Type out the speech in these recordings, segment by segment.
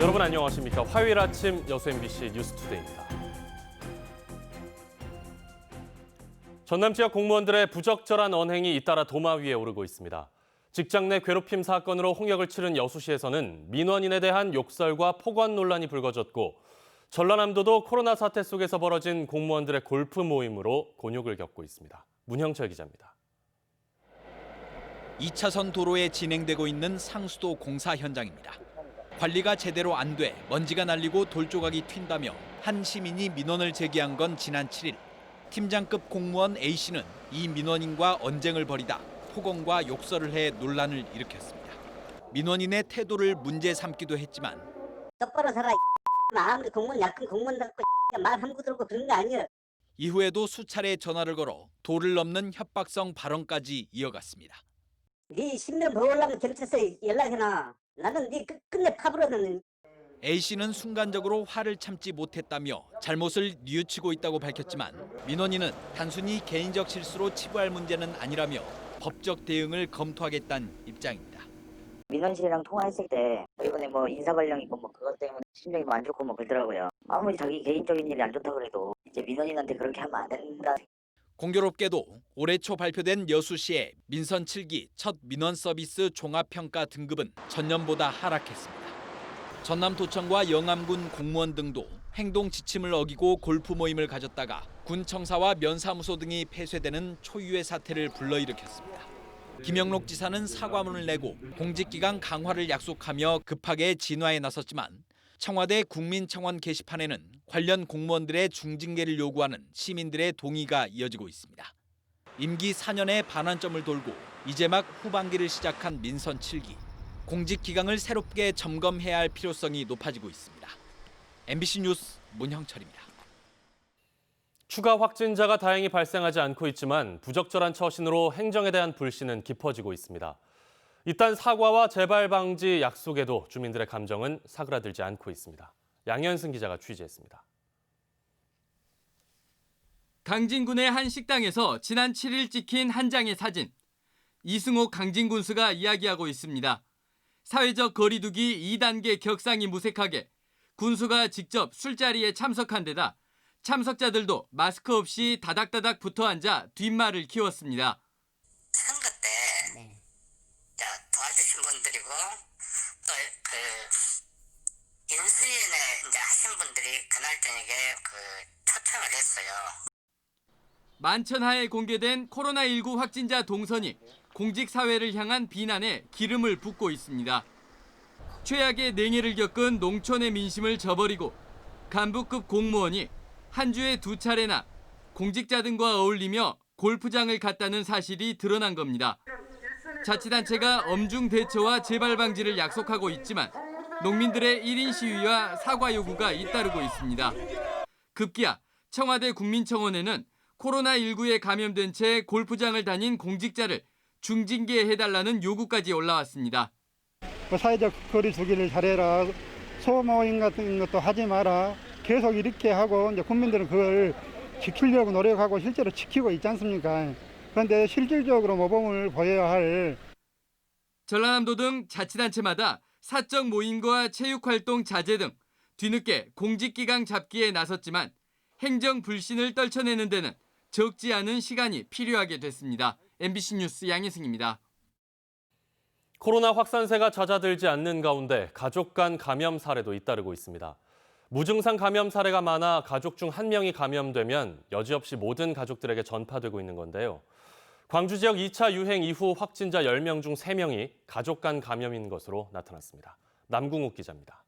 여러분 안녕하십니까? 화요일 아침 여수 MBC 뉴스투데이입니다. 전남 지역 공무원들의 부적절한 언행이 잇따라 도마 위에 오르고 있습니다. 직장 내 괴롭힘 사건으로 홍역을 치른 여수시에서는 민원인에 대한 욕설과 폭언 논란이 불거졌고 전라남도도 코로나 사태 속에서 벌어진 공무원들의 골프 모임으로 곤욕을 겪고 있습니다. 문형철 기자입니다. 2차선 도로에 진행되고 있는 상수도 공사 현장입니다. 관리가 제대로 안 돼 먼지가 날리고 돌조각이 튄다며 한 시민이 민원을 제기한 건 지난 7일. 팀장급 공무원 A씨는 이 민원인과 언쟁을 벌이다 폭언과 욕설을 해 논란을 일으켰습니다. 민원인의 태도를 문제 삼기도 했지만 똑바로 살아. 아무리 공무원 약한 공무원답고 말 함부로 들고 그런 거 아니에요. 이후에도 수차례 전화를 걸어 도를 넘는 협박성 발언까지 이어갔습니다. 네 신변 보호하려면 경찰서에 연락해놔. 나는 네 끝내 파버렸는. A씨는 순간적으로 화를 참지 못했다며 잘못을 뉘우치고 있다고 밝혔지만 민원인은 단순히 개인적 실수로 치부할 문제는 아니라며 법적 대응을 검토하겠다는 입장입니다. 민원실이랑 통화했을 때 이번에 인사발령 있고 그것 때문에 심정이 안 좋고 그러더라고요. 아무리 자기 개인적인 일이 안 좋다고 그래도 이제 민원인한테 그렇게 하면 안 된다. 공교롭게도 올해 초 발표된 여수시의 민선 7기 첫 민원 서비스 종합평가 등급은 전년보다 하락했습니다. 전남도청과 영암군 공무원 등도 행동 지침을 어기고 골프 모임을 가졌다가 군청사와 면사무소 등이 폐쇄되는 초유의 사태를 불러일으켰습니다. 김영록 지사는 사과문을 내고 공직기강 강화를 약속하며 급하게 진화에 나섰지만 청와대 국민청원 게시판에는 관련 공무원들의 중징계를 요구하는 시민들의 동의가 이어지고 있습니다. 임기 4년의 반환점을 돌고 이제 막 후반기를 시작한 민선 7기. 공직기강을 새롭게 점검해야 할 필요성이 높아지고 있습니다. MBC 뉴스 문형철입니다. 추가 확진자가 다행히 발생하지 않고 있지만 부적절한 처신으로 행정에 대한 불신은 깊어지고 있습니다. 이딴 사과와 재발 방지 약속에도 주민들의 감정은 사그라들지 않고 있습니다. 양현승 기자가 취재했습니다. 강진군의 한 식당에서 지난 7일 찍힌 한 장의 사진. 이승옥 강진군수가 이야기하고 있습니다. 사회적 거리두기 2단계 격상이 무색하게 군수가 직접 술자리에 참석한 데다 참석자들도 마스크 없이 다닥다닥 붙어 앉아 뒷말을 키웠습니다. 선거 때 도와주신 분들이고 또 인수위원회 하신 분들이 그날 저녁에 초청을 했어요. 만천하에 공개된 코로나19 확진자 동선이 공직사회를 향한 비난에 기름을 붓고 있습니다. 최악의 냉해를 겪은 농촌의 민심을 저버리고 간부급 공무원이 한 주에 2차례나 공직자 등과 어울리며 골프장을 갔다는 사실이 드러난 겁니다. 자치단체가 엄중 대처와 재발 방지를 약속하고 있지만 농민들의 1인 시위와 사과 요구가 잇따르고 있습니다. 급기야 청와대 국민청원에는 코로나19에 감염된 채 골프장을 다닌 공직자를 중징계해달라는 요구까지 올라왔습니다. 사회적 거리 두기를 잘해라. 소모임 같은 것도 하지 마라. 계속 이렇게 하고 이제 국민들은 그걸 지키려고 노력하고 실제로 지키고 있지 않습니까? 그런데 실질적으로 모범을 보여야 할 전라남도 등 자치단체마다 사적 모임과 체육활동 자제 등 뒤늦게 공직기강 잡기에 나섰지만 행정 불신을 떨쳐내는 데는 적지 않은 시간이 필요하게 됐습니다. MBC 뉴스 양혜승입니다. 코로나 확산세가 잦아들지 않는 가운데 가족 간 감염 사례도 잇따르고 있습니다. 무증상 감염 사례가 많아 가족 중 한 명이 감염되면 여지없이 모든 가족들에게 전파되고 있는 건데요. 광주 지역 2차 유행 이후 확진자 10명 중 3명이 가족 간 감염인 것으로 나타났습니다. 남궁욱 기자입니다.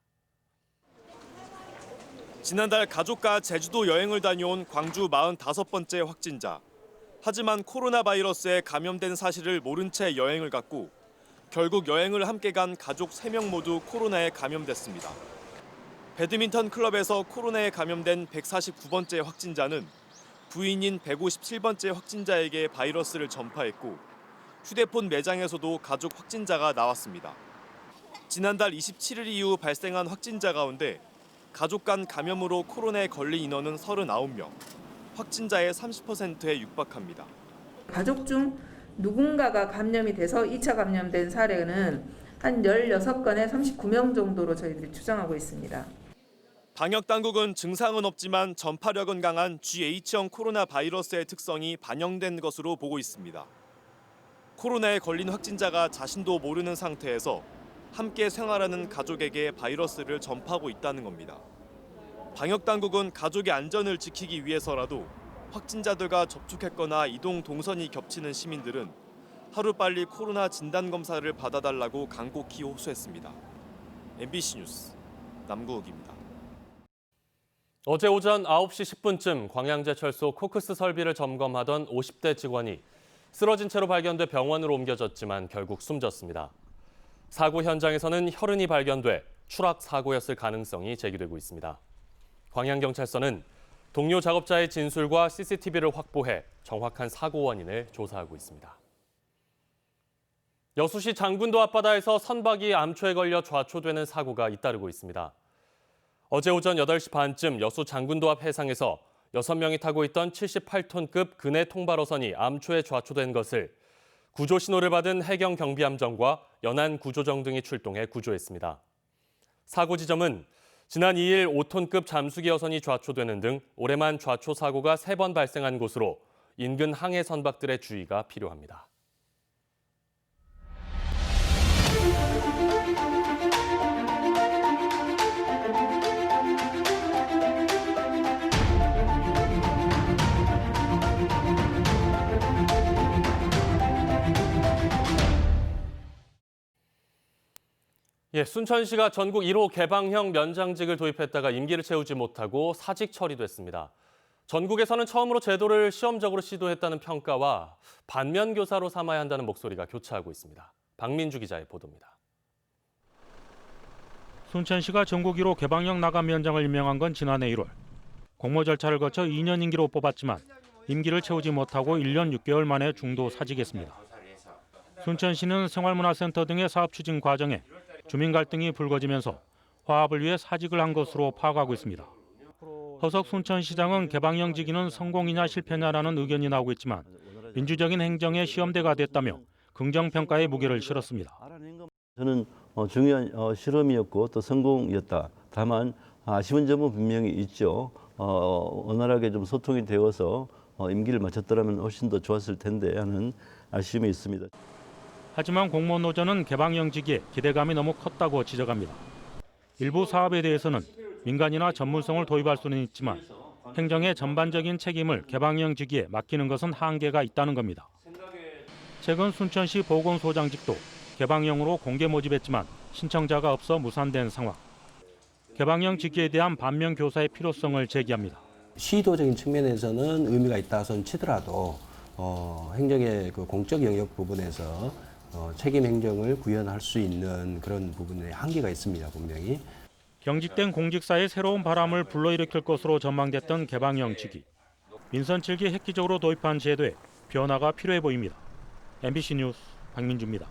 지난달 가족과 제주도 여행을 다녀온 광주 45번째 확진자. 하지만 코로나 바이러스에 감염된 사실을 모른 채 여행을 갔고 결국 여행을 함께 간 가족 3명 모두 코로나에 감염됐습니다. 배드민턴 클럽에서 코로나에 감염된 149번째 확진자는 부인인 157번째 확진자에게 바이러스를 전파했고 휴대폰 매장에서도 가족 확진자가 나왔습니다. 지난달 27일 이후 발생한 확진자 가운데 가족 간 감염으로 코로나에 걸린 인원은 39명, 확진자의 30%에 육박합니다. 가족 중 누군가가 감염이 돼서 2차 감염된 사례는 한 16건에 39명 정도로 저희들이 추정하고 있습니다. 방역 당국은 증상은 없지만 전파력은 강한 GH형 코로나 바이러스의 특성이 반영된 것으로 보고 있습니다. 코로나에 걸린 확진자가 자신도 모르는 상태에서 함께 생활하는 가족에게 바이러스를 전파하고 있다는 겁니다. 방역 당국은 가족의 안전을 지키기 위해서라도 확진자들과 접촉했거나 이동 동선이 겹치는 시민들은 하루빨리 코로나 진단 검사를 받아달라고 간곡히 호소했습니다. MBC 뉴스 남구욱입니다. 어제 오전 9시 10분쯤 광양제철소 코크스 설비를 점검하던 50대 직원이 쓰러진 채로 발견돼 병원으로 옮겨졌지만 결국 숨졌습니다. 사고 현장에서는 혈흔이 발견돼 추락 사고였을 가능성이 제기되고 있습니다. 광양경찰서는 동료 작업자의 진술과 CCTV를 확보해 정확한 사고 원인을 조사하고 있습니다. 여수시 장군도 앞바다에서 선박이 암초에 걸려 좌초되는 사고가 잇따르고 있습니다. 어제 오전 8시 반쯤 여수 장군도 앞 해상에서 6명이 타고 있던 78톤급 근해 통발어선이 암초에 좌초된 것을 구조 신호를 받은 해경경비함정과 연안구조정 등이 출동해 구조했습니다. 사고 지점은 지난 2일 5톤급 잠수기 여선이 좌초되는 등 올해만 좌초 사고가 3번 발생한 곳으로 인근 항해 선박들의 주의가 필요합니다. 순천시가 전국 1호 개방형 면장직을 도입했다가 임기를 채우지 못하고 사직 처리됐습니다. 전국에서는 처음으로 제도를 시험적으로 시도했다는 평가와 반면 교사로 삼아야 한다는 목소리가 교차하고 있습니다. 박민주 기자의 보도입니다. 순천시가 전국 1호 개방형 나감 면장을 임명한 건 지난해 1월. 공모 절차를 거쳐 2년 임기로 뽑았지만 임기를 채우지 못하고 1년 6개월 만에 중도 사직했습니다. 순천시는 생활문화센터 등의 사업 추진 과정에 주민 갈등이 불거지면서 화합을 위해 사직을 한 것으로 파악하고 있습니다. 허석 순천시장은 개방형 직위는 성공이냐 실패냐라는 의견이 나오고 있지만 민주적인 행정의 시험대가 됐다며 긍정평가의 무게를 실었습니다. 저는 중요한 실험이었고 또 성공이었다. 다만 아쉬운 점은 분명히 있죠. 원활하게 좀 소통이 되어서 임기를 마쳤더라면 훨씬 더 좋았을 텐데 하는 아쉬움이 있습니다. 하지만 공무원 노조는 개방형 직위에 기대감이 너무 컸다고 지적합니다. 일부 사업에 대해서는 민간이나 전문성을 도입할 수는 있지만 행정의 전반적인 책임을 개방형 직위에 맡기는 것은 한계가 있다는 겁니다. 최근 순천시 보건소장직도 개방형으로 공개 모집했지만 신청자가 없어 무산된 상황. 개방형 직위에 대한 반면 교사의 필요성을 제기합니다. 시도적인 측면에서는 의미가 있다 손 치더라도 행정의 그 공적 영역 부분에서 책임 행정을 구현할 수 있는 그런 부분에 한계가 있습니다, 분명히. 경직된 공직사의 새로운 바람을 불러일으킬 것으로 전망됐던 개방형 직위. 민선 7기 획기적으로 도입한 제도에 변화가 필요해 보입니다. MBC 뉴스 박민주입니다.